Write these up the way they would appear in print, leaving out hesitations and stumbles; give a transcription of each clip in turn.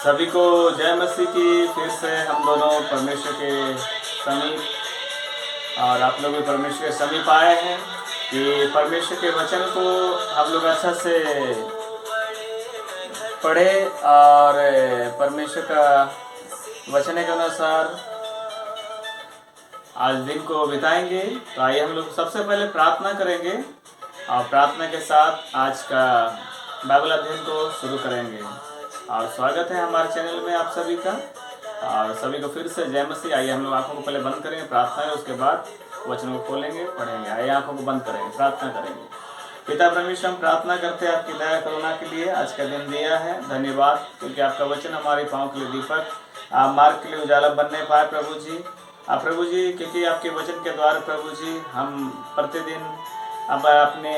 सभी को जय मसीह की। फिर से हम दोनों परमेश्वर के समीप और आप लोग भी परमेश्वर के समीप आए हैं कि परमेश्वर के वचन को हम लोग अच्छा से पढ़े और परमेश्वर का वचन के अनुसार आज दिन को बिताएंगे। तो आइए हम लोग सबसे पहले प्रार्थना करेंगे और प्रार्थना के साथ आज का बाइबल अध्ययन को शुरू करेंगे। और स्वागत है हमारे चैनल में आप सभी का और सभी को फिर से जय मसीह। आइए हम लोग आंखों को पहले बंद करेंगे, प्रार्थना है, उसके बाद वचनों को खोलेंगे, पढ़ेंगे। आइए आंखों को बंद करेंगे, प्रार्थना करेंगे। पिता परमेश्वर, हम प्रार्थना करते हैं आपकी दया करुणा के लिए आज का दिन दिया है। धन्यवाद क्योंकि आपका वचन हमारे पाँव के लिए दीपक, आप मार्ग के लिए उजाला बनने पाए प्रभु जी। आप प्रभु जी क्योंकि आपके वचन के द्वारा प्रभु जी हम प्रतिदिन अब अपने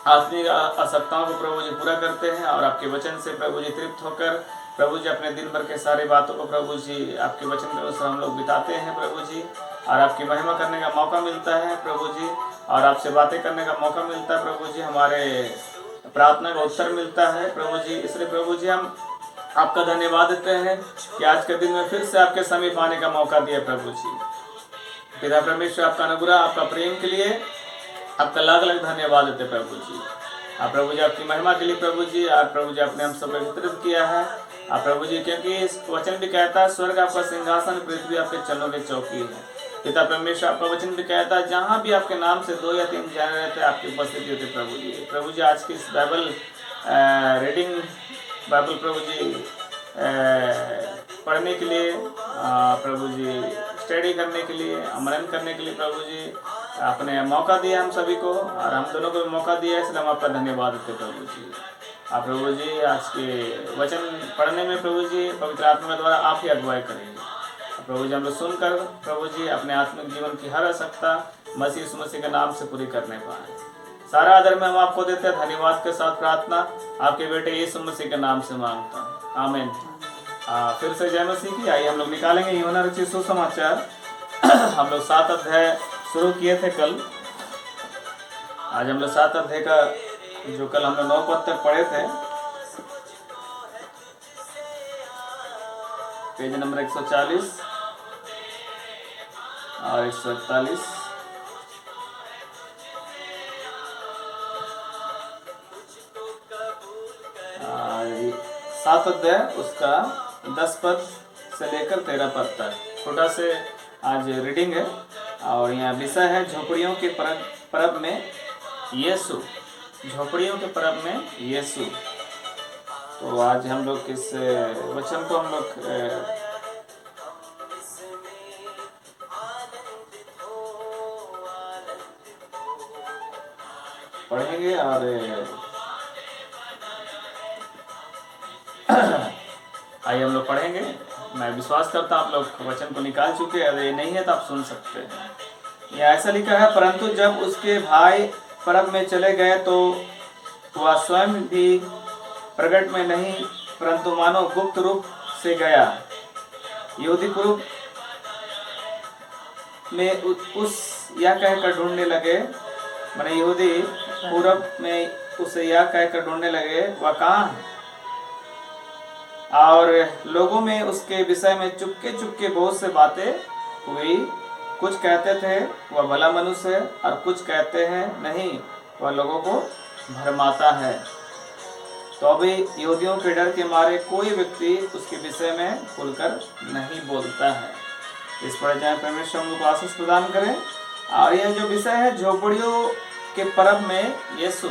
आत्मिक आवश्यकताओं को प्रभु जी पूरा करते हैं और आपके वचन से प्रभु जी तृप्त होकर प्रभु जी अपने दिन भर के सारी बातों को प्रभु जी आपके वचन के अनुसार हम लोग बिताते हैं प्रभु जी। और आपकी महिमा करने का मौका मिलता है प्रभु जी और आपसे बातें करने का मौका मिलता है प्रभु जी। हमारे प्रार्थना का उत्तर मिलता है प्रभु जी। इसलिए प्रभु जी हम आपका धन्यवाद देते हैं कि आज के दिन में फिर से आपके समीप आने का मौका दिया प्रभु जी। पिता परमेश्वर, आपका अनुग्रह, आपका प्रेम के लिए आपका लाख लाख धन्यवाद देते प्रभु जी। आप प्रभु जी आपकी महिमा के लिए प्रभु जी, आप प्रभु जी आपने हम सब वितरित किया है। आप प्रभु जी क्योंकि इस वचन भी कहता है स्वर्ग आपका सिंहासन, पृथ्वी आपके चरणों की चौकी है। पिता परमेश्वर, आपका वचन भी कहता है जहाँ भी आपके नाम से 2 या 3 जाने रहते हैं आपकी उपस्थिति होती है प्रभु जी। प्रभु जी आज की इस बाइबल रीडिंग बाइबल प्रभु जी पढ़ने के लिए, प्रभु जी स्टडी करने के लिए, मनन करने के लिए प्रभु जी आपने मौका दिया हम सभी को और हम दोनों को भी मौका दिया, इसलिए हम आपका धन्यवाद देते प्रभु जी। आप प्रभु जी आज के वचन पढ़ने में प्रभु जी पवित्र आत्मा द्वारा आप ही अगुवाई करेंगे। प्रभु जी हम लोग सुनकर प्रभु जी अपने आत्मिक जीवन की हर आवश्यकता मसीह के नाम से पूरी करने पाए। सारा आदर में हम आपको देते हैं। धन्यवाद के साथ प्रार्थना आपके बेटे यीशु मसीह के नाम से मांगता हूँ, आमीन। फिर से जय मसीह की। आइए हम लोग निकालेंगे यूहन्ना रचित सुसमाचार। हम लोग 7 अध्याय शुरू किए थे कल। आज हम लोग 7 अध्याय का जो कल हम लोग 9 पद तक पढ़े थे, पेज नंबर 140 और 141। सात अध्याय उसका 10 पद से लेकर 13 पद तक छोटा से आज रीडिंग है। और यहाँ विषय है झोपड़ियों के परब में यीशु। झोपड़ियों के परब में यीशु। तो आज हम लोग इस वचन को हम लोग पढ़ेंगे और आइए हम लोग पढ़ेंगे। मैं विश्वास करता हूँ आप लोग वचन को निकाल चुके हैं, अगर ये नहीं है तो आप सुन सकते हैं। ये ऐसा लिखा है, परंतु जब उसके भाई परब में चले गए तो वह स्वयं भी प्रकट में नहीं परंतु मानो गुप्त रूप से गया। यहूदी पूर्व में उस यह कहकर ढूंढने लगे, माने यहूदी पूरब में उसे यह कहकर ढूंढने लगे वह कहाँ है। और लोगों में उसके विषय में चुपके चुपके बहुत से बातें हुई। कुछ कहते थे वह भला मनुष्य है और कुछ कहते हैं नहीं, वह लोगों को भरमाता है। तो अभी यहूदियों के डर के मारे कोई व्यक्ति उसके विषय में खुलकर नहीं बोलता है। इस पर जाए परमेश्वर हम लोग को आशीष प्रदान करें। और यह जो विषय है झोपड़ियों के परब में यीशु,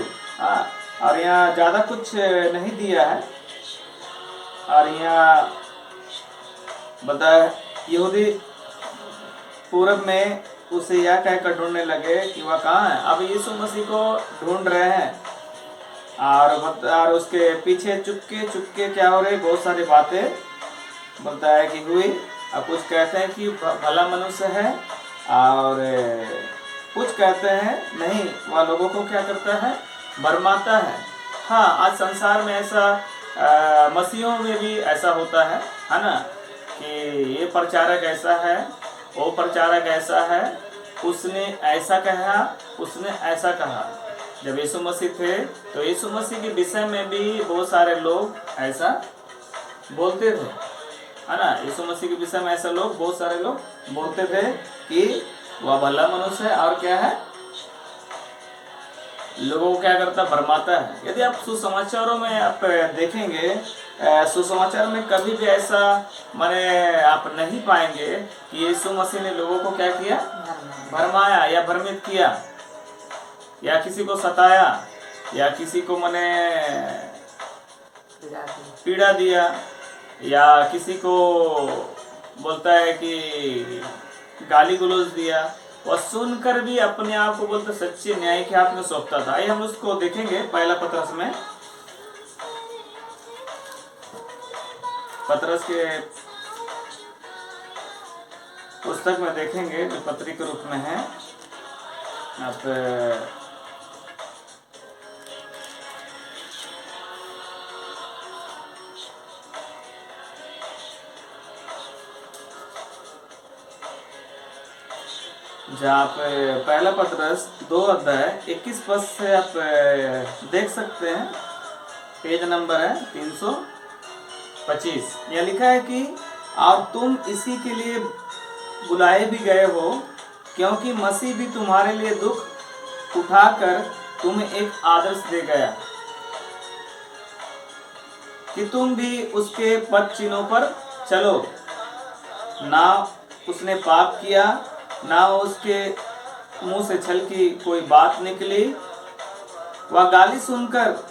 और यहाँ ज़्यादा कुछ नहीं दिया है। और यहाँ बताया यहूदी पूरब में उसे यह कहकर ढूंढने लगे कि वह कहाँ है। अब यीशु मसीह को ढूंढ रहे हैं और उसके पीछे चुपके चुपके क्या हो रही, बहुत सारी बातें बोलता है कि हुई। और कुछ कहते हैं कि भला मनुष्य है और कुछ कहते हैं नहीं, वह लोगों को क्या करता है, भरमाता है। हाँ, आज संसार में ऐसा मसीहों में भी ऐसा होता है ना, कि ये प्रचारक ऐसा है, वो प्रचारक ऐसा है, उसने ऐसा कहा, उसने ऐसा कहा। जब यीशु मसीह थे तो यीशु मसीह के विषय में भी बहुत सारे लोग ऐसा बोलते थे, है ना। यीशु मसीह के विषय में ऐसे लोग, बहुत सारे लोग बोलते थे कि वह भला मनुष्य है और क्या है, लोगों को क्या करता है, भरमाता है। यदि आप सुसमाचारों में आप देखेंगे, सुसमाचार में कभी भी ऐसा माने आप नहीं पाएंगे कि यीशु मसीह ने लोगों को क्या किया, भरमाया या भ्रमित किया, या किसी को सताया, या किसी को माने पीड़ा दिया, या किसी को बोलता है कि गाली गलौज दिया। वह सुनकर भी अपने आप को बोलते सच्चे न्याय के हाथ में सौंपता था। आइए हम उसको देखेंगे पहला पतरस में, पतरस के पुस्तक में देखेंगे जो पत्री के रूप में है। आप जहाँ आप पहला पतरस 2 अध्याय 21 पद से आप देख सकते हैं, पेज नंबर है 325। यह लिखा है कि और तुम इसी के लिए बुलाए भी गए हो, क्योंकि मसीह भी तुम्हारे लिए दुख उठाकर तुम्हें एक आदर्श दे गया कि तुम भी उसके पद चिन्हों पर चलो। ना उसने पाप किया, ना उसके मुंह से छल की कोई बात निकली। वह गाली सुनकर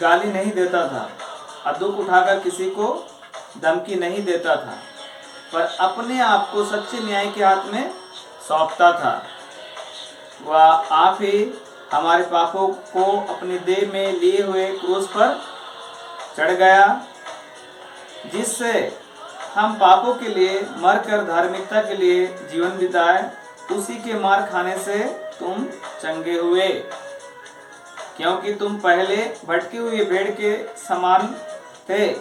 गाली नहीं देता था और दुख उठाकर किसी को धमकी नहीं देता था, पर अपने आप को सच्चे न्याय के हाथ में सौंपता था। वह आप ही हमारे पापों को अपनी देह में लिए हुए क्रूस पर चढ़ गया, जिससे हम पापों के लिए मरकर धार्मिकता के लिए जीवन बिताए। उसी के मार खाने से तुम चंगे हुए, क्योंकि तुम पहले भटकी हुई भेड़ के समान थे,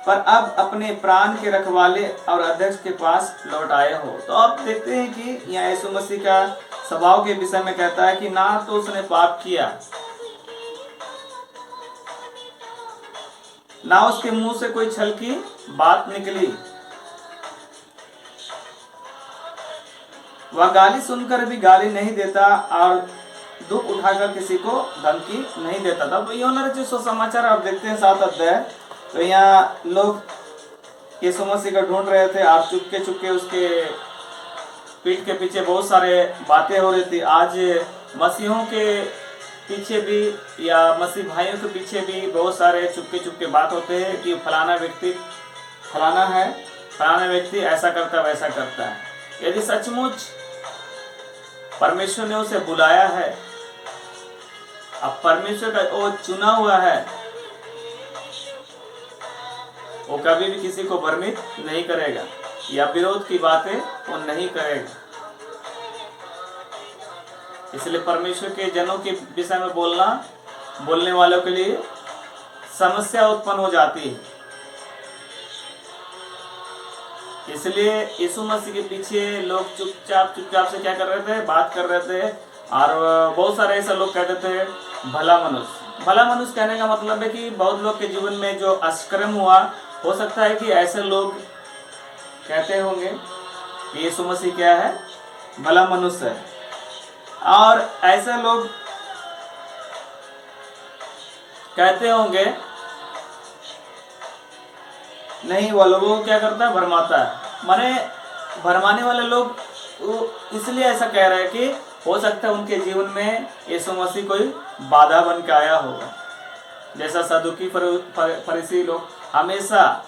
पर अब अपने प्राण के रखवाले और अध्यक्ष के पास लौट आए हो। तो आप देखते हैं कि यहाँ यीशु मसीह का स्वभाव के विषय में कहता है कि ना तो उसने पाप किया, ना उसके मुंह से कोई छल की बात निकली। वह गाली सुनकर भी गाली नहीं देता और दुख उठाकर किसी को धमकी नहीं देता था। तो यूहन्ना रचित सुसमाचार आप देखते हैं 7 अध्याय। तो यहाँ लोग यीशु मसीह को ढूंढ रहे थे और चुपके चुपके उसके पीठ के पीछे बहुत सारे बातें हो रही थी। आज मसीहों के पीछे भी या मसीह भाइयों के पीछे भी बहुत सारे चुपके चुपके बात होते हैं कि फलाना व्यक्ति फलाना है, फलाना व्यक्ति ऐसा करता है वैसा करता है। यदि सचमुच परमेश्वर ने उसे बुलाया है, अब परमेश्वर का वो चुना हुआ है, वो कभी भी किसी को भ्रमित नहीं करेगा या विरोध की बातें वो नहीं करेगा। इसलिए परमेश्वर के जनों के विषय में बोलने वालों के लिए समस्या उत्पन्न हो जाती है। इसलिए यीशु मसीह के पीछे लोग चुपचाप से क्या कर रहे थे, बात कर रहे थे। और बहुत सारे ऐसे लोग कहते थे भला मनुष्य। भला मनुष्य कहने का मतलब है कि बहुत लोग के जीवन में जो अष्टक्रम हुआ, हो सकता है कि ऐसे लोग कहते होंगे कि यीशु मसीह क्या है, भला मनुष्य है। और ऐसे लोग कहते होंगे नहीं, वो लोगों को क्या करता है, भरमाता है। माने भरमाने वाले लोग इसलिए ऐसा कह रहे हैं कि हो सकता है उनके जीवन में यीशु मसीह कोई बाधा बन के आया होगा। जैसा सदुकी फरीसी लोग हमेशा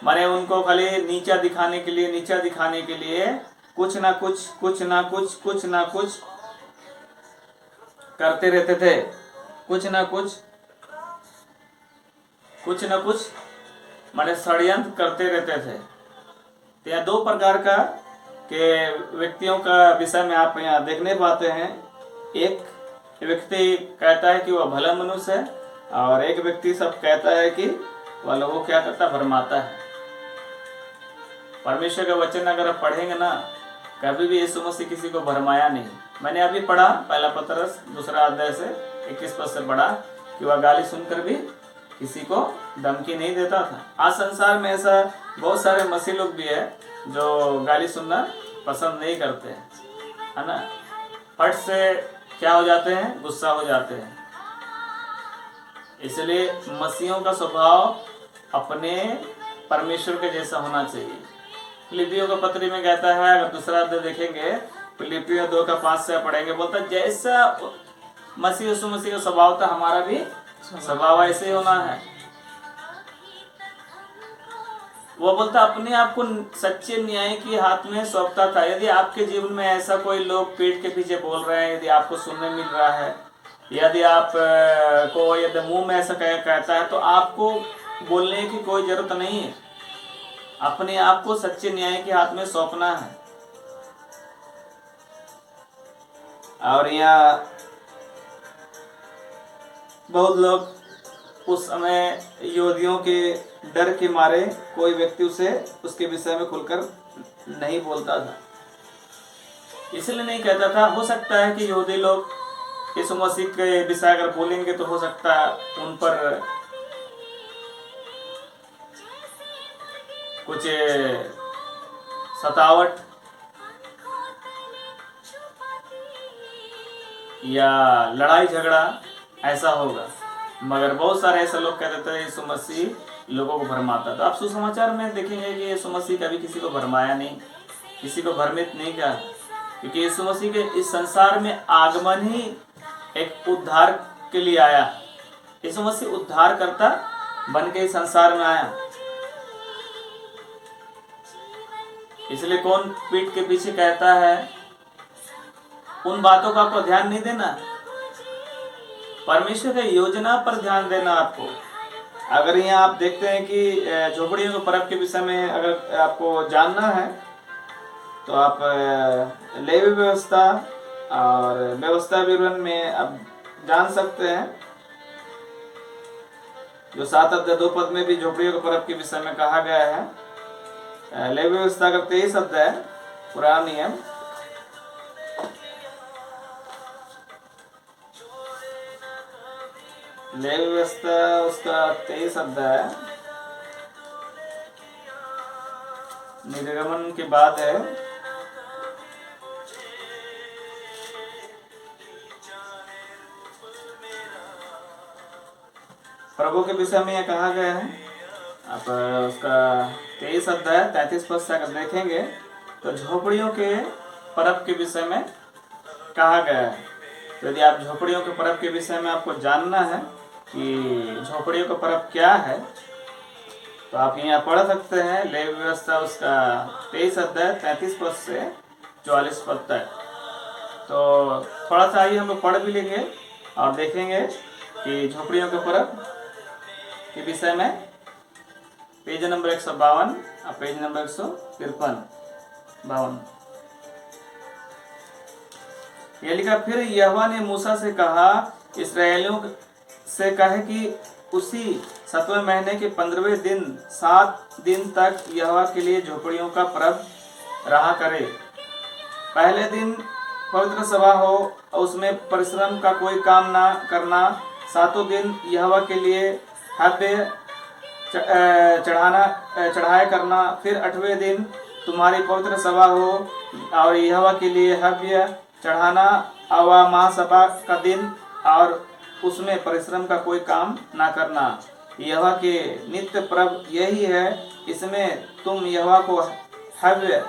माने उनको खाली नीचा दिखाने के लिए कुछ ना कुछ करते रहते थे। कुछ ना कुछ माने षड्यंत्र करते रहते थे। तो यहाँ 2 प्रकार का के व्यक्तियों का विषय में आप यहाँ देखने पाते हैं। एक व्यक्ति कहता है कि वह भला मनुष्य है, और एक व्यक्ति सब कहता है कि वह लोगों को क्या करता, भरमाता है। परमेश्वर का वचन अगर आप पढ़ेंगे ना, कभी भी यीशु मसीह किसी को भरमाया नहीं। मैंने अभी पढ़ा पहला पतरस 2 अध्याय से 21 पद से पढ़ा कि वह गाली सुनकर भी किसी को धमकी नहीं देता था। आज संसार में ऐसा बहुत सारे मसीह लोग भी है जो गाली सुनना पसंद नहीं करते हैं, है ना। फट से क्या हो जाते हैं, गुस्सा हो जाते हैं। इसलिए मसीहों का स्वभाव अपने परमेश्वर के जैसा होना चाहिए। फिलिपियों का पत्री में कहता है, अगर दूसरा अध्याय देखेंगे फिलिपियों 2:5 से पढ़ेंगे, बोलता है जैसा मसीह यीशु मसीह का स्वभाव था हमारा भी स्वभाव ऐसे ही होना है। वो बोलता अपने आप को सच्चे न्याय के हाथ में सौंपता था। यदि आपके जीवन में ऐसा कोई लोग पीठ के पीछे बोल रहे हैं, यदि आपको सुनने मिल रहा है, यदि आप को यदि मुंह में ऐसा कहता है, तो आपको बोलने की कोई जरूरत नहीं है। अपने आप को सच्चे न्याय के हाथ में सौंपना है। और यहाँ बहुत लोग उस समय यहूदियों के डर के मारे कोई व्यक्ति उसे उसके विषय में खुलकर नहीं बोलता था, इसलिए नहीं कहता था। हो सकता है कि यहूदी लोग यीशु मसीह के विषय अगर बोलेंगे तो हो सकता है उन पर कुछ सतावट या लड़ाई झगड़ा ऐसा होगा, मगर बहुत सारे ऐसे लोग कहते थे यीशु मसीह लोगों को भरमाता था। आप सुसमाचार में देखेंगे कि यीशु मसीह कभी किसी को भरमाया नहीं, किसी को भ्रमित नहीं किया, क्योंकि यीशु मसीह के इस संसार में आगमन ही एक उद्धार के लिए आया। यीशु मसीह उद्धार करता बन के इस संसार में आया। इसलिए कौन पीठ के पीछे कहता है, उन बातों का आपको ध्यान नहीं देना, परमेश्वर की योजना पर ध्यान देना आपको। अगर यहाँ आप देखते हैं कि झोपड़ियों के पर्व के विषय में अगर आपको जानना है तो आप लेवी व्यवस्था और व्यवस्था विवरण में आप जान सकते हैं, जो 7 अध्याय 2 पद में भी झोपड़ियों के पर्व के विषय में कहा गया है। लेवी व्यवस्था का 23 अध्याय पुराना नियम, लेवी व्यवस्था उसका 23 अध्याय निर्गमन के बाद है। प्रभु के विषय में यह कहा गया है। आप उसका 23 अध्याय 33 पद से अगर देखेंगे तो झोपड़ियों के पर्व के विषय में कहा गया है। तो यदि आप झोपड़ियों के पर्व के विषय में आपको जानना है कि झोपड़ियों का पर्व क्या है, तो आप यहाँ पढ़ सकते हैं लेवी व्यवस्था उसका 23 अध्याय 33 पद से 44 पद तक। तो थोड़ा सा आइए हम लोग पढ़ भी लेंगे और देखेंगे कि झोपड़ियों के पर्व के विषय में पेज नंबर 152 और पेज नंबर 153 ये लिखा, फिर यहोवा ने मूसा से कहा, इस्राएलियों से कहे कि उसी 7वें महीने के 15वें दिन 7 दिन तक यहोवा के लिए झोपड़ियों का पर्व रहा करे। पहले दिन पवित्र सभा हो और उसमें परिश्रम का कोई काम ना करना। 7 दिन यहोवा के लिए हव्य चढ़ाया करना। फिर 8वें दिन तुम्हारी पवित्र सभा हो और यहोवा के लिए हव्य चढ़ाना। और महासभा का दिन और उसमें परिश्रम का कोई काम ना करना। यहोवा के नित्य पर्व यही है, इसमें तुम यहोवा को हव्य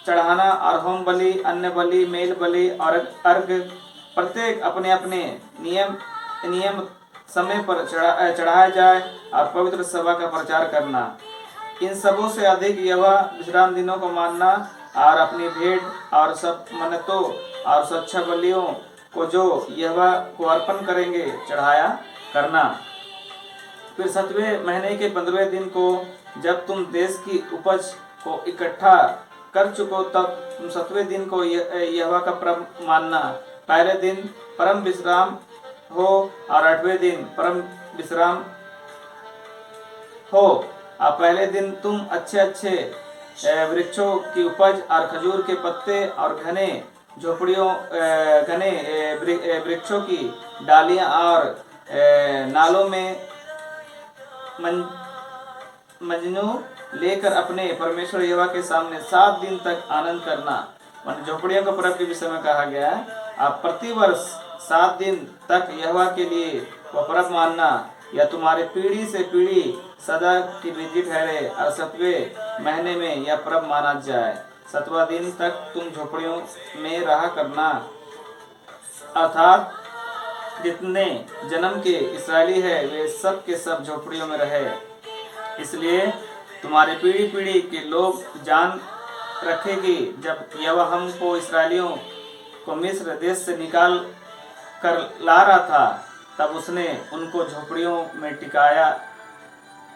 चढ़ाना और होम बलि, अन्न बलि, मेल बलि और अर्घ प्रत्येक अपने अपने नियम समय पर चढ़ाया जाए और पवित्र सभा का प्रचार करना। इन सबों से अधिक यहोवा विश्राम दिनों को मानना और अपनी भेंट और सब मन्नतों और स्वच्छ बलियों को जो यहोवा को अर्पण करेंगे चढ़ाया करना। फिर 7वें महीने के 15वें दिन को जब तुम देश की उपज को इकट्ठा कर चुको, तब तुम 7वें दिन को यहोवा का पर्व मानना। पहले दिन परम विश्राम हो और 8वें दिन परम विश्राम हो। और पहले दिन तुम अच्छे अच्छे वृक्षों की उपज और खजूर के पत्ते और घने वृक्षों की डालियां और नालों में मजनू लेकर अपने परमेश्वर यहोवा के सामने 7 दिन तक आनंद करना। मान झोपड़ियों के पर्व के विषय में कहा गया है, आप प्रतिवर्ष 7 दिन तक यहोवा के लिए वह पर्व मानना, या तुम्हारे पीढ़ी से पीढ़ी सदा की विधि ठहरे, और 7वें महीने में यह पर्व माना जाए। 7वां दिन तक तुम झोपड़ियों में रहा करना, अर्थात जितने जन्म के इस्राएली है वे सब के सब झोपड़ियों में रहे। इसलिए तुम्हारे पीढ़ी पीढ़ी के लोग जान रखे कि जब यहोवा हमको इस्राएलियों को मिस्र देश से निकाल कर ला रहा था, तब उसने उनको झोपड़ियों में टिकाया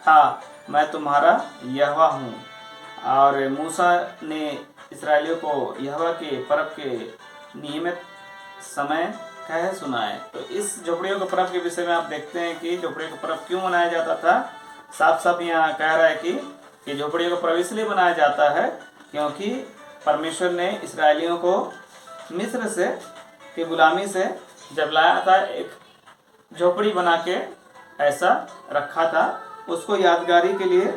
था। मैं तुम्हारा यहोवा हूँ। और मूसा ने इस्राएलियों को यहोवा के पर्व के नियमित समय कह सुनाए। तो इस झोपड़ियों के पर्व के विषय में आप देखते हैं कि झोपड़ियों का पर्व क्यों मनाया जाता था। साफ साफ यहाँ कह रहा है कि झोपड़ियों का पर्व इसलिए मनाया जाता है क्योंकि परमेश्वर ने इस्राएलियों को मिस्र से की गुलामी से जब लाया था, एक झोपड़ी बना के ऐसा रखा था, उसको यादगारी के लिए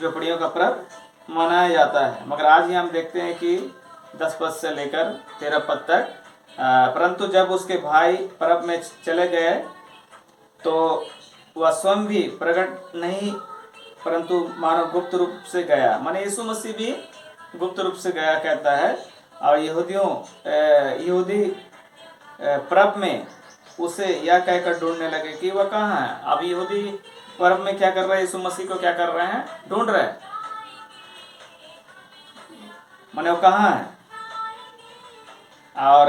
झोपड़ियों का पर्व मनाया जाता है। मगर आज ही हम देखते हैं कि 10 पद से लेकर 13 पद तक, परंतु जब उसके भाई पर्व में चले गए तो वह स्वयं भी प्रकट नहीं, परंतु मानव गुप्त रूप से गया। माने यीशु मसीह भी गुप्त रूप से गया कहता है। और यहूदी पर्व में उसे यह कहकर ढूंढने लगे कि वह कहाँ है। अब यहूदी पर्व में क्या कर रहे हैं, यीशु मसीह को क्या कर रहे हैं, ढूंढ रहे हैं, माने वो कहाँ है। और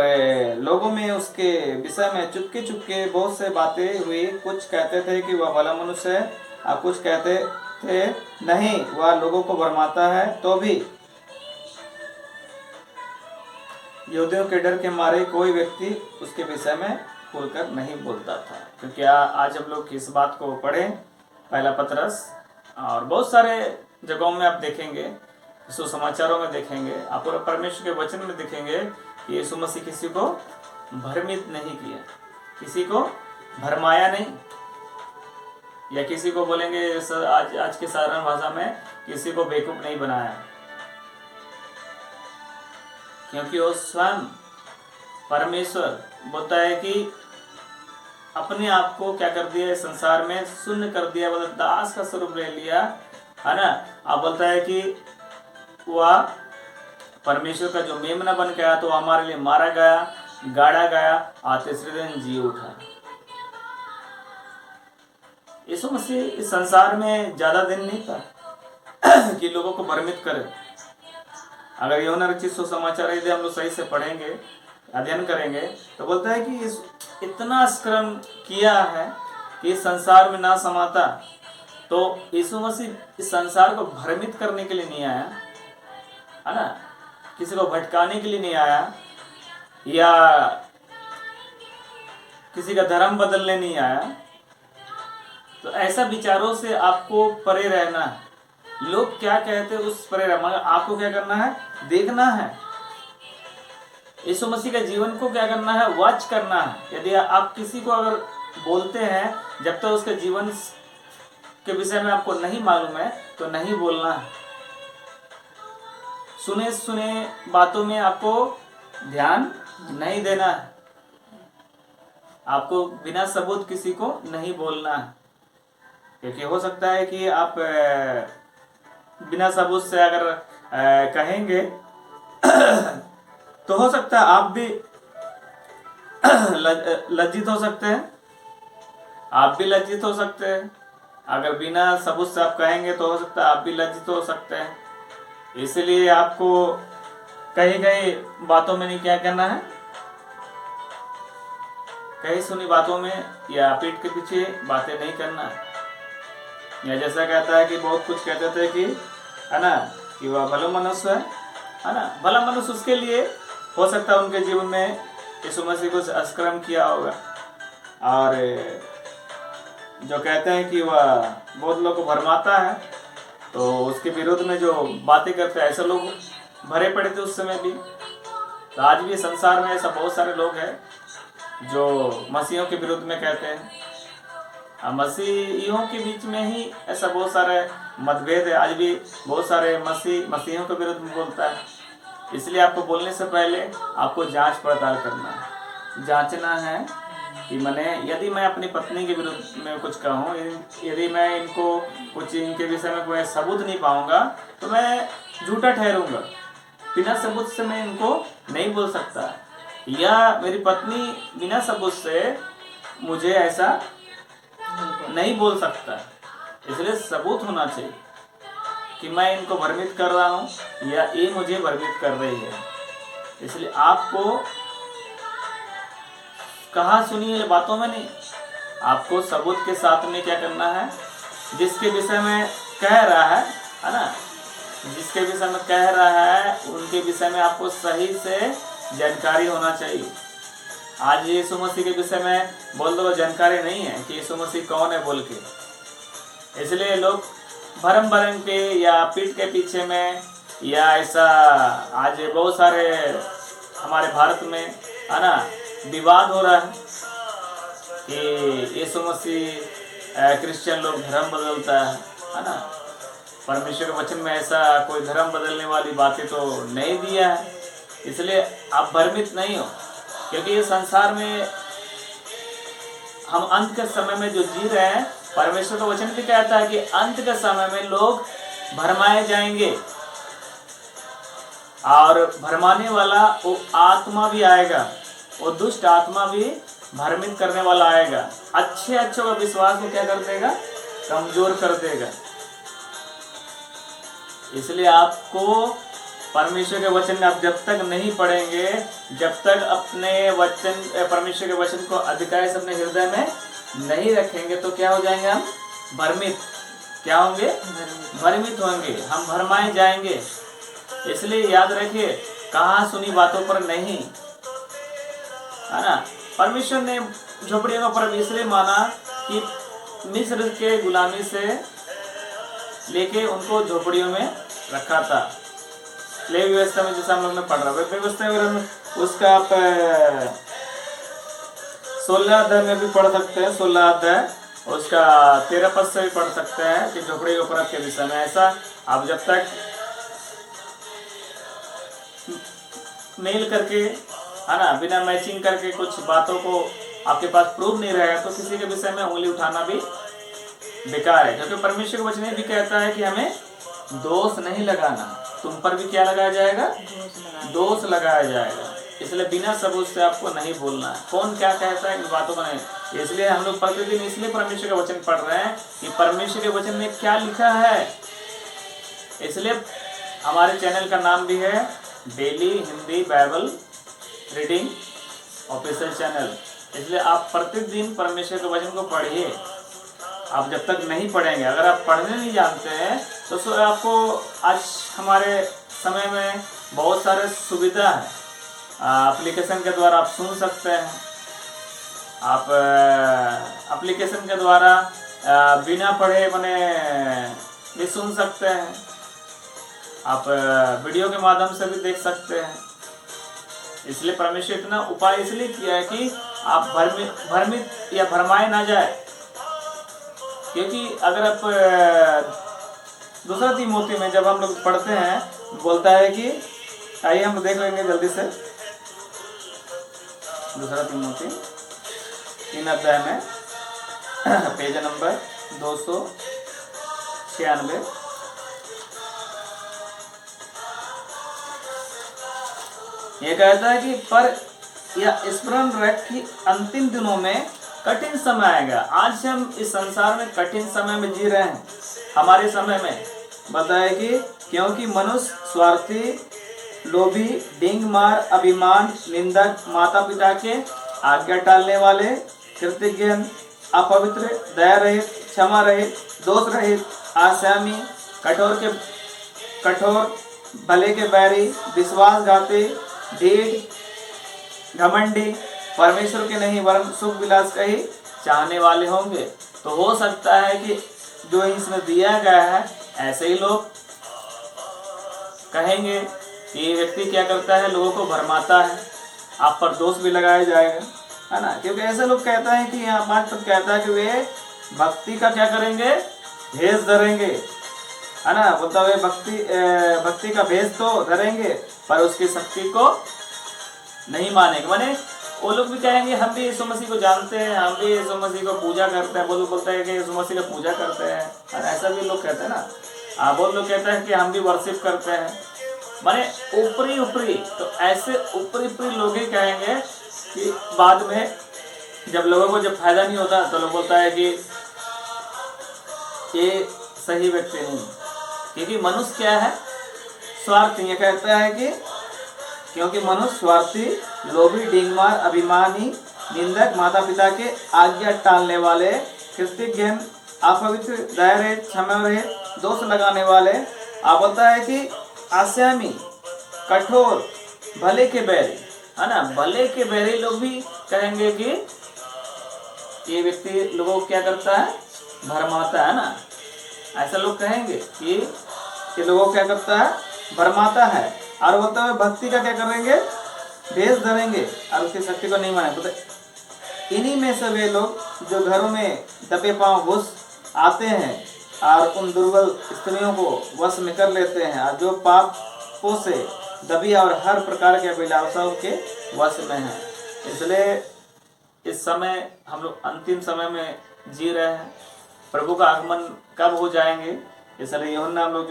लोगों में उसके विषय में चुपके चुपके बहुत से बातें हुई। कुछ कहते थे कि वह भला मनुष्य है, और कुछ कहते थे नहीं, वह लोगों को भरमाता है। तो भी यहूदियों के डर के मारे कोई व्यक्ति उसके विषय में खुलकर नहीं बोलता था। क्योंकि आज हम लोग इस बात को पढ़ें, पहला पतरस, और बहुत सारे जगहों में आप देखेंगे, सुसमाचारों में देखेंगे, आप परमेश्वर के वचन में देखेंगे कि यीशु मसीह किसी को भ्रमित नहीं किया, किसी को भरमाया नहीं, या किसी को बोलेंगे आज के साधारण भाषा में किसी को बेवकूफ नहीं बनाया। क्योंकि वो स्वयं परमेश्वर बोलता है कि अपने आप को क्या कर दिया, संसार में शून्य कर दिया, मतलब दास का स्वरूप ले लिया, है ना। आप बोलता है कि वह परमेश्वर का जो मेमना बन गया तो हमारे लिए मारा गया, गाड़ा गया, और तीसरे दिन जी उठा। यीशु मसीह इस संसार में ज्यादा दिन नहीं था कि लोगों को भ्रमित करे। अगर यूहन्ना रचित सुसमाचार यदि हम लोग सही से पढ़ेंगे, अध्ययन करेंगे, तो बोलता है कि इतना अष्टकर्म किया है कि इस संसार में ना समाता। तो यीशु मसीह इस संसार को भ्रमित करने के लिए नहीं आया, है ना, किसी को भटकाने के लिए नहीं आया, या किसी का धर्म बदलने नहीं आया। तो ऐसा विचारों से आपको परे रहना है। लोग क्या कहते हैं उस परे रहना, मगर आपको क्या करना है, देखना है यीशु मसीह के जीवन को, क्या करना है, वॉच करना है। यदि आप किसी को अगर बोलते हैं, जब तक तो उसके जीवन के विषय में आपको नहीं मालूम है तो नहीं बोलना है। सुने सुने बातों में आपको ध्यान नहीं देना है। आपको बिना सबूत किसी को नहीं बोलना है, क्योंकि हो सकता है कि आप बिना सबूत से अगर कहेंगे तो हो सकता है आप भी लज्जित हो सकते हैं, आप भी लज्जित हो सकते हैं। अगर बिना सबूत से आप कहेंगे तो हो सकता है आप भी लज्जित हो सकते हैं। इसलिए आपको कहीं कहीं बातों में नहीं क्या करना है, कहीं सुनी बातों में या पीठ के पीछे बातें नहीं करना है। या जैसा कहता है कि बहुत कुछ कहते थे कि, है ना, कि वह भला मनुष्य है ना। भला मनुष्य उसके लिए हो सकता है उनके जीवन में यीशु मसीह कुछ अष्टकर्म किया होगा। और जो कहते हैं कि वह बहुत लोग को भरमाता है, तो उसके विरोध में जो बातें करते हैं, ऐसे लोग भरे पड़े थे उस समय भी। तो आज भी संसार में ऐसा बहुत सारे लोग हैं जो मसीहों के विरुद्ध में कहते हैं, मसीहियों के बीच में ही ऐसा बहुत सारे मतभेद है। आज भी बहुत सारे मसीहियों के विरुद्ध में बोलता है। इसलिए आपको बोलने से पहले आपको जांच पड़ताल करना है, जांचना है कि यदि मैं अपनी पत्नी के विरुद्ध में कुछ कहूँ, यदि मैं इनको कुछ इनके विषय में कोई सबूत नहीं पाऊंगा तो मैं झूठा ठहरूंगा। बिना सबूत से मैं इनको नहीं बोल सकता, या मेरी पत्नी बिना सबूत से मुझे ऐसा नहीं बोल सकता। इसलिए सबूत होना चाहिए कि मैं इनको भ्रमित कर रहा हूँ या ये मुझे भ्रमित कर रही है। इसलिए आपको कहा सुनी बातों में नहीं, आपको सबूत के साथ में क्या करना है, जिसके विषय में कह रहा है ना, जिसके विषय में कह रहा है उनके विषय में आपको सही से जानकारी होना चाहिए। आज यीशु मसीह के विषय में बोल दो जानकारी नहीं है कि यीशु मसीह कौन है बोल के। इसलिए लोग भरम भरम के या पीठ के पीछे में या ऐसा, आज बहुत सारे हमारे भारत में है ना विवाद हो रहा है कि यीशु मसीह क्रिश्चियन लोग धर्म बदलता है ना। परमेश्वर के वचन में ऐसा कोई धर्म बदलने वाली बातें तो नहीं दिया है। इसलिए आप भ्रमित नहीं हो, क्योंकि ये संसार में हम अंत के समय में जो जी रहे हैं, परमेश्वर का वचन भी कहता है कि अंत के समय में लोग भरमाए जाएंगे और भरमाने वाला वो आत्मा भी आएगा, वो दुष्ट आत्मा भी भ्रमित करने वाला आएगा। अच्छे का विश्वास को क्या कर देगा, कमजोर कर देगा। इसलिए आपको परमेश्वर के वचन आप जब तक नहीं पढ़ेंगे, जब तक अपने वचन परमेश्वर के वचन को अधिकार से अपने हृदय में नहीं रखेंगे तो क्या हो जाएंगे, हम भ्रमित क्या होंगे, भ्रमित होंगे, हम भरमाए जाएंगे। इसलिए याद रखिए, कहा सुनी बातों पर नहीं, है ना। परमेश्वर ने झोपड़ियों का पर्व इसलिए माना कि मिस्र के गुलामी से लेके उनको झोपड़ियों में रखा था। लेवी व्यवस्था में जैसा हम लोग ने पढ़ रहा है, व्यवस्था में उसका आप 16 अध्याय में भी पढ़ सकते हैं, 16 अध्याय उसका 13 पद से भी पढ़ सकते हैं कि झोपड़ी के पर्व के विषय में। ऐसा आप जब तक मेल करके है ना, बिना मैचिंग करके कुछ बातों को आपके पास प्रूफ नहीं रहेगा तो किसी के विषय में उंगली उठाना भी बेकार है। क्योंकि परमेश्वर के वचन भी कहता है कि हमें दोष नहीं लगाना, तुम पर भी क्या लगाया जाएगा, दोष लगाया जाएगा। इसलिए बिना सबूत से आपको नहीं बोलना है। कौन क्या कहता है इन बातों का नहीं। इसलिए हम लोग प्रतिदिन इसलिए परमेश्वर का वचन पढ़ रहे हैं कि परमेश्वर के वचन में क्या लिखा है। इसलिए हमारे चैनल का नाम भी है daily Hindi Bible reading official channel. इसलिए आप प्रतिदिन परमेश्वर के वचन को पढ़िए। आप जब तक नहीं पढ़ेंगे, अगर आप पढ़ने नहीं जानते हैं तो आपको आज हमारे समय में बहुत सारे सुविधा है। एप्लीकेशन के द्वारा आप सुन सकते हैं, आप एप्लीकेशन के द्वारा बिना पढ़े भी सुन सकते हैं, आप वीडियो के माध्यम से भी देख सकते हैं। इसलिए परमेश्वर इतना उपाय इसलिए किया है कि आप भ्रमित या भरमाए ना जाए। क्योंकि अगर आप दूसरा तीमुथी में जब हम लोग पढ़ते हैं बोलता है कि आइए हम देख लेंगे जल्दी से, दूसरा तीमुथी 3 अध्याय में पेज नंबर 296। ये कहता है कि पर यह स्मरण रख कि अंतिम दिनों में कठिन समय आएगा। आज हम इस संसार में कठिन समय में जी रहे हैं। हमारे समय में बताया कि क्योंकि मनुष्य स्वार्थी, लोभी, डींग मार, अभिमान, निंदक, माता पिता के आज्ञा टालने वाले, कृतज्ञ, अपवित्र, दया रहित, क्षमा रहित, दोष रहित, आसामी, कठोर, भले के बैरी, विश्वासघाती, ढीठ, घमंडी, परमेश्वर के नहीं वरन सुख विलास का ही चाहने वाले होंगे। तो हो सकता है कि जो इसमें दिया गया है ऐसे ही लोग कहेंगे कि ये व्यक्ति क्या करता है, लोगों को भरमाता है, आप पर दोष भी लगाया जाएगा, है ना। क्योंकि ऐसे लोग कहता है कि यहाँ 5 पद कहता है कि वे भक्ति का क्या करेंगे, भेष धरेंगे, है ना। बोलता है भक्ति का भेष तो धरेंगे पर उसकी शक्ति को नहीं मानेंगे। माने वो लोग भी कहेंगे हम भी यीशु मसीह को जानते हैं, हम भी यीशु मसीह को पूजा करते हैं। बहुत बोलते हैं कि यीशु मसीह का पूजा करते हैं, और ऐसा भी लोग कहते हैं ना। बहुत लोग कहते हैं कि हम भी वर्शिप करते हैं। माने ऊपरी ऊपरी, तो ऐसे ऊपरी ऊपरी लोग ही कहेंगे कि बाद में जब लोगों को जब फायदा नहीं होता तो लोग बोलता है कि ये सही व्यक्ति नहीं। क्योंकि मनुष्य क्या है, स्वार्थी। ये कहता है कि क्योंकि मनुष्य स्वार्थी, लोभी, डींगमार, अभिमानी, निंदक, माता पिता के आज्ञा टालने वाले, कृतज्ञ, अपवित्र, दया, क्षमा रहित, दोष लगाने वाले। आप बोलता है कि आस्यामी, कठोर, भले के बैरी, है ना। भले के बैरी लोग भी कहेंगे कि ये व्यक्ति लोगों को क्या करता है, भरमाता है ना। ऐसा लोग कहेंगे कि ये लोगों को क्या करता है, भरमाता है। और बोलता है भक्ति का क्या करेंगे, भेष धरेंगे और उसकी शक्ति को नहीं माने। इन्हीं में से वे लोग जो घरों में दबे पांव घुस आते हैं और उन दुर्बल स्त्रियों को वश में कर लेते हैं, और जो पापों से दबी और हर प्रकार के अभिलाषाओं के वश में हैं। इसलिए इस समय हम लोग अंतिम समय में जी रहे हैं। प्रभु का आगमन कब हो जाएंगे, इसलिए यूहन्ना हम लोग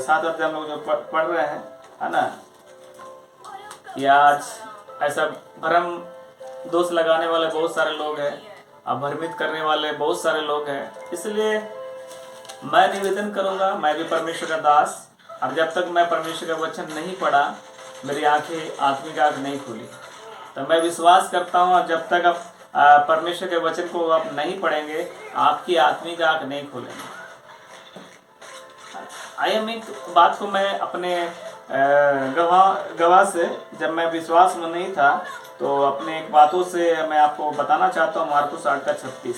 7 अध्याय हम लोग जो पढ़ रहे हैं, है ना। या आज ऐसा भ्रम दोष लगाने वाले बहुत सारे लोग हैं, और भ्रमित करने वाले बहुत सारे लोग हैं। इसलिए मैं निवेदन करूंगा, मैं भी परमेश्वर का दास, और जब तक मैं परमेश्वर का वचन नहीं पढ़ा, मेरी आंखें आत्मिक आंख नहीं खुली, तो मैं विश्वास करता हूँ जब तक आप परमेश्वर के वचन को आप नहीं पढ़ेंगे, आपकी आत्मिक आंख नहीं खोलेंगे। आइए एक बात को मैं अपने गवाह से, जब मैं विश्वास में नहीं था, तो अपने एक बातों से मैं आपको बताना चाहता हूँ। मार्कुस 8:36,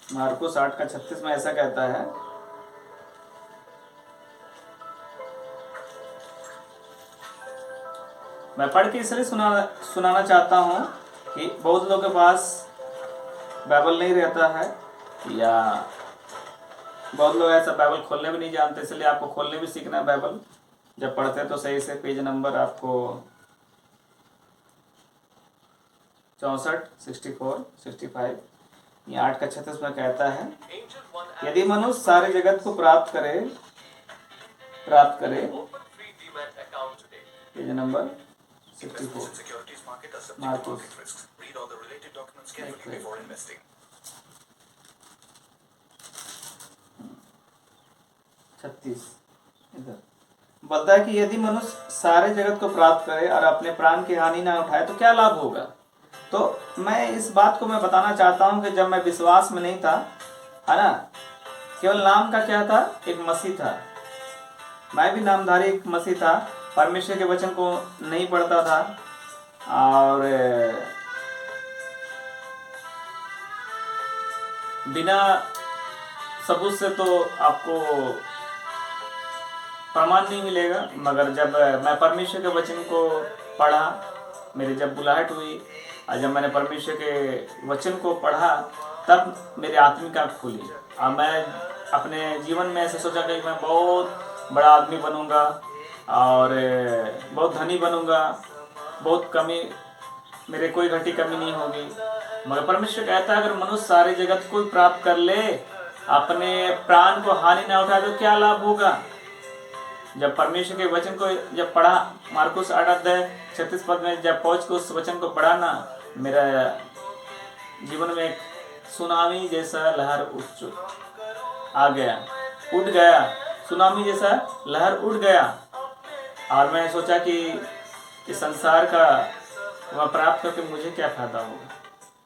मार्कुस 8:36 में ऐसा कहता है, मैं पढ़ के इसलिए सुनाना चाहता हूँ कि बहुत लोगों के पास बाइबल नहीं रहता है, या बहुत लोग ऐसा बाइबल खोलने भी नहीं जानते। इसलिए आपको खोलने भी सीखना है बाइबल। जब पढ़ते हैं तो सही से पेज नंबर आपको 64, 64, 65, ये 8:36 में कहता है, यदि मनुष्य सारे जगत को प्राप्त करे, पेज नंबर 64, मार्कुस 36, इधर बोलता है कि यदि मनुष्य सारे जगत को प्राप्त करे और अपने प्राण की हानि ना उठाए तो क्या लाभ होगा। तो मैं इस बात को मैं बताना चाहता हूं कि जब मैं विश्वास में नहीं था, है ना, केवल नाम का क्या था, एक मसीह था। मैं भी नामधारी एक मसीह था, परमेश्वर के वचन को नहीं पढ़ता था, और बिना सबूत से तो आपको प्रमाण नहीं मिलेगा। मगर जब मैं परमेश्वर के वचन को पढ़ा, मेरी जब बुलाहट हुई और जब मैंने परमेश्वर के वचन को पढ़ा, तब मेरी आत्मिक आँख खुली। और मैं अपने जीवन में ऐसे सोचा कि मैं बहुत बड़ा आदमी बनूंगा और बहुत धनी बनूंगा, बहुत कमी, मेरे कोई घटी कमी नहीं होगी। मगर परमेश्वर कहता है अगर मनुष्य सारे जगत को प्राप्त कर ले, अपने प्राण को हानि ना उठाए तो क्या लाभ होगा। जब परमेश्वर के वचन को जब पढ़ा, मार्कुस 8:36 में जब पहुंच के उस वचन को पढ़ा ना, मेरा जीवन में एक सुनामी जैसा लहर आ गया, उठ गया, सुनामी जैसा लहर उठ गया। और मैं सोचा कि इस संसार का वह प्राप्त करके मुझे क्या फायदा होगा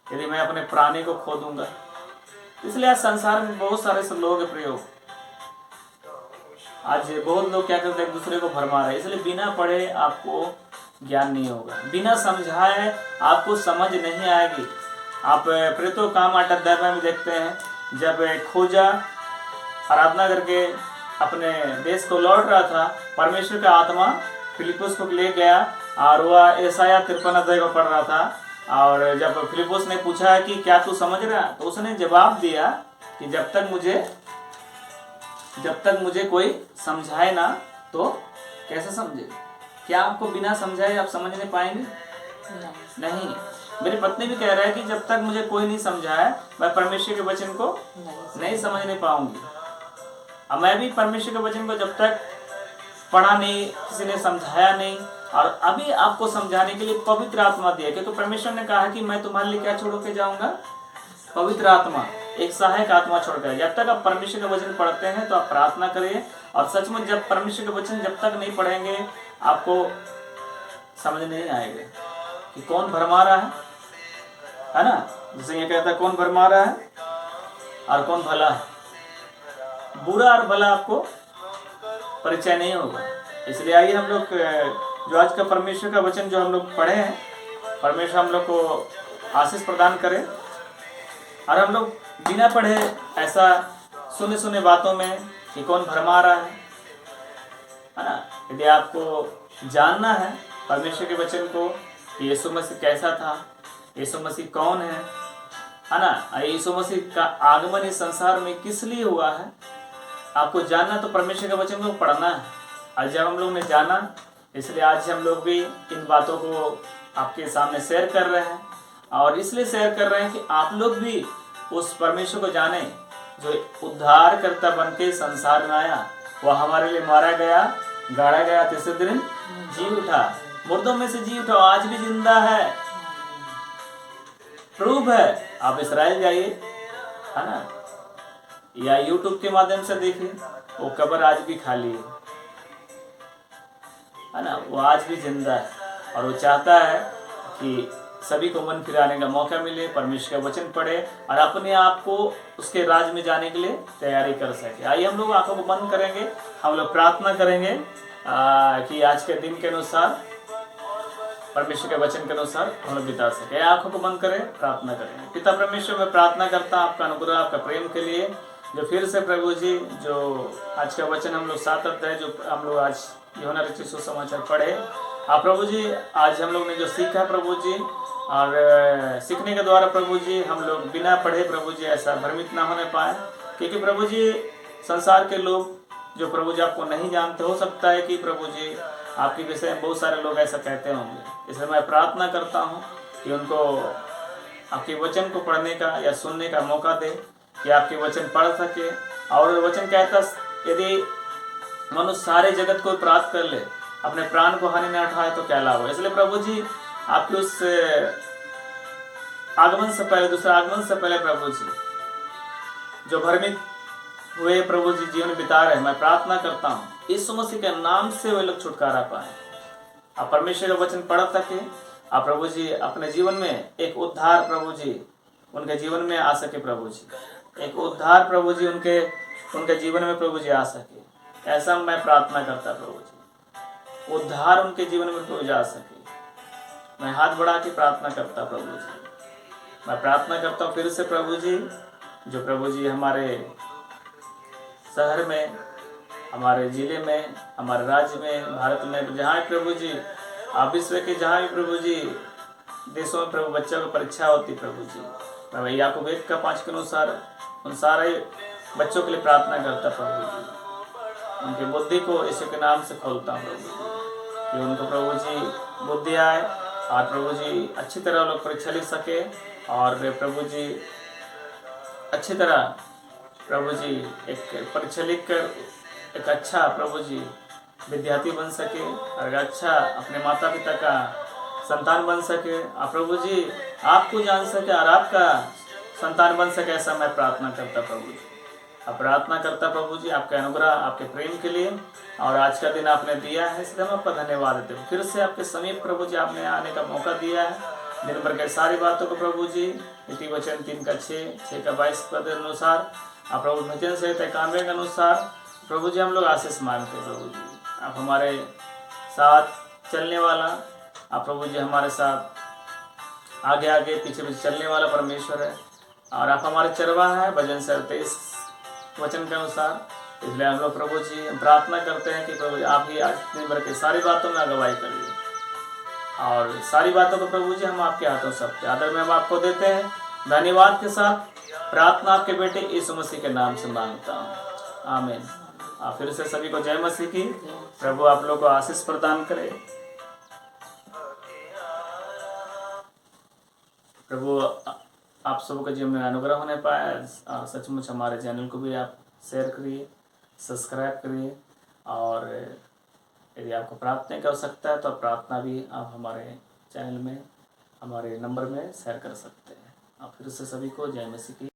यदि मैं अपने प्राणी को खो दूंगा। इसलिए आज संसार में बहुत सारे लोग हैं प्रयोग, आज बहुत लोग क्या करते हैं, एक दूसरे को भरमा रहे हैं। इसलिए बिना पढ़े आपको ज्ञान नहीं होगा, बिना समझाए आपको समझ नहीं आएगी। आप प्रेतो काम 8 अध्याय में देखते हैं, जब खोजा आराधना करके अपने देश को लौट रहा था, परमेश्वर का आत्मा फिलिपुस को ले गया और वह यशायाह 53 अध्याय को पढ़ रहा था। और जब फिलिप्पुस ने पूछा कि क्या तू समझ रहा, तो उसने जवाब दिया कि जब तक मुझे कोई समझाए ना तो कैसे समझे। क्या आपको बिना समझाए आप समझ नहीं पाएंगे? नहीं। मेरी पत्नी भी कह रहा है कि जब तक मुझे कोई नहीं समझाए मैं परमेश्वर के वचन को नहीं समझ नहीं पाऊंगी। अब मैं भी परमेश्वर के वचन को जब तक पढ़ा नहीं, किसी ने समझाया नहीं, और अभी आपको समझाने के लिए पवित्र आत्मा दिया, क्योंकि परमेश्वर ने कहा कि मैं तुम्हारे लिए क्या छोड़ के जाऊंगा? पवित्र आत्मा, एक सहायक आत्मा छोड़कर। जब तक आप परमेश्वर का वचन पढ़ते हैं तो आप प्रार्थना करिए, और सचमुच जब परमेश्वर का वचन जब तक नहीं पढ़ेंगे आपको समझ नहीं आएगा कि कौन भरमा रहा है ना। जैसे ये कहता है कौन भरमा रहा है और कौन भला है। बुरा और भला आपको परिचय नहीं होगा। इसलिए आइए हम लोग जो आज का परमेश्वर का वचन जो हम लोग पढ़े हैं, परमेश्वर हम लोग को आशीष प्रदान करे, और हम लोग बिना पढ़े ऐसा सुने बातों में कि कौन भरमा रहा है ना। यदि आपको जानना है परमेश्वर के वचन को कि यीशु मसीह कैसा था, यीशु मसीह कौन है ना, यीशु मसीह का आगमन इस संसार में किस लिए हुआ है, आपको जानना तो परमेश्वर के वचन को पढ़ना है। आज जब हम लोग ने जाना, इसलिए आज हम लोग भी इन बातों को आपके सामने शेयर कर रहे हैं, और इसलिए शेयर कर रहे हैं कि आप लोग भी उस परमेश्वर को जाने जो उद्धार करता बन के संसार में आया। वह हमारे लिए मारा गया, गाड़ा गया, तीसरे दिन जी उठा, मुर्दों में से जी उठा, आज भी जिंदा है, प्रूफ है। आप इस्राएल जाइए है ना, या यूट्यूब के माध्यम से देखिए, वो कब्र आज भी खाली है ना, वो आज भी जिंदा है, और वो चाहता है कि सभी को मन फिराने का मौका मिले, परमेश्वर का वचन पढ़े और अपने आप को उसके राज में जाने के लिए तैयारी कर सके। आइए हम लोग आंखों को बंद करेंगे, हम लोग प्रार्थना करेंगे कि आज के दिन के अनुसार परमेश्वर के वचन के अनुसार हम लोग बिता सके। आंखों को बंद करें, प्रार्थना करेंगे। पिता परमेश्वर, मैं प्रार्थना करता हूँ आपका अनुग्रह, आपका प्रेम के लिए, जो फिर से प्रभु जी जो आज का वचन हम लोग 7 अध्याय जो हम लोग आज यूहन्ना रचित सुसमाचार पढ़े, आप प्रभु जी आज हम लोग ने जो सीखा प्रभु जी, और सीखने के द्वारा प्रभु जी हम लोग बिना पढ़े प्रभु जी ऐसा भ्रमित ना होने पाए, क्योंकि प्रभु जी संसार के लोग जो प्रभु जी आपको नहीं जानते, हो सकता है कि प्रभु जी आपके विषय में बहुत सारे लोग ऐसा कहते होंगे। इसलिए मैं प्रार्थना करता हूँ कि उनको आपके वचन को पढ़ने का या सुनने का मौका दे, कि आपके वचन पढ़ सके। और वचन कहता यदि मनुष्य सारे जगत को प्राप्त कर ले, अपने प्राण को हानि न उठाए तो क्या लाभ हो। इसलिए प्रभु जी आपके उस आगमन से पहले, दूसरे आगमन से पहले प्रभु जी जो भ्रमित हुए प्रभु जी जीवन बिता रहे, मैं प्रार्थना करता हूँ यीशु मसीह के नाम से वे लोग छुटकारा पाए, आप परमेश्वर का वचन पढ़ सके, आप प्रभु जी अपने जीवन में एक उद्धार प्रभु जी उनके जीवन में आ सके, प्रभु जी एक उद्धार प्रभु जी उनके जीवन में प्रभु जी आ सके। ऐसा मैं प्रार्थना करता प्रभु जी, उद्धार उनके जीवन में प्रभु जी आ सके। मैं हाथ बढ़ा के प्रार्थना करता प्रभु जी, मैं प्रार्थना करता हूँ फिर से प्रभु जी, जो प्रभु जी हमारे शहर में, हमारे जिले में, हमारे राज्य में, भारत में, जहाँ प्रभु जी आप विश्व के जहाँ भी प्रभु जी देशों में प्रभु बच्चों की परीक्षा होती प्रभु जी, मैं भैया को वेद का 5 के अनुसार उन सारे बच्चों के लिए प्रार्थना करता प्रभु जी, उनकी बुद्धि को यीशु के नाम से खोलता हूँ प्रभु जी, कि उनको प्रभु जी बुद्धि आए और प्रभु जी अच्छी तरह लोग परीक्षा लिख सके, और प्रभु जी अच्छी तरह प्रभु जी एक परीक्षा लिख कर एक अच्छा प्रभु जी विद्यार्थी बन सके, और अच्छा अपने माता पिता का संतान बन सके, और प्रभु जी आपको जान सके और आपका संतान बन सके। ऐसा मैं प्रार्थना करता प्रभु जी, अब प्रार्थना करता प्रभु जी आपके अनुग्रह, आपके प्रेम के लिए, और आज का दिन आपने दिया है इसलिए हम आपका धन्यवाद देते हैं। फिर से आपके समीप प्रभु जी आपने आने का मौका दिया है, दिन भर के सारी बातों को प्रभु जी इति वचन 3:6 का 22 पद अनुसार, आप प्रभु भजन से 91 के अनुसार प्रभु जी हम लोग आशीष मांगते हैं। प्रभु जी आप हमारे साथ चलने वाला, आप प्रभु जी हमारे साथ आगे आगे पीछे पीछे चलने वाला परमेश्वर है, और आप हमारे चरवाहा है भजन से 23 वचन के अनुसार। इसलिए हम लोग प्रभु जी प्रार्थना करते हैं कि प्रभु जी आप ही आज दिन भर के सारी बातों में अगुवाई करिए, और सारी बातों को प्रभु जी हम आपके हाथों सौंपते हैं। आदर में हम आपको देते हैं। धन्यवाद के साथ प्रार्थना आपके बेटे यीशु मसीह के नाम से मांगता हूँ, आमीन। फिर से सभी को जय मसीह की। प्रभु आप लोग को आशीष प्रदान करे। प्रभु आप सबको जीवन में अनुग्रह होने पाए। सचमुच हमारे चैनल को भी आप शेयर करिए, सब्सक्राइब करिए, और यदि आपको प्रार्थना की आवश्यकता है तो प्रार्थना भी आप हमारे चैनल में हमारे नंबर में शेयर कर सकते हैं। आप फिर से सभी को जय मसीह की।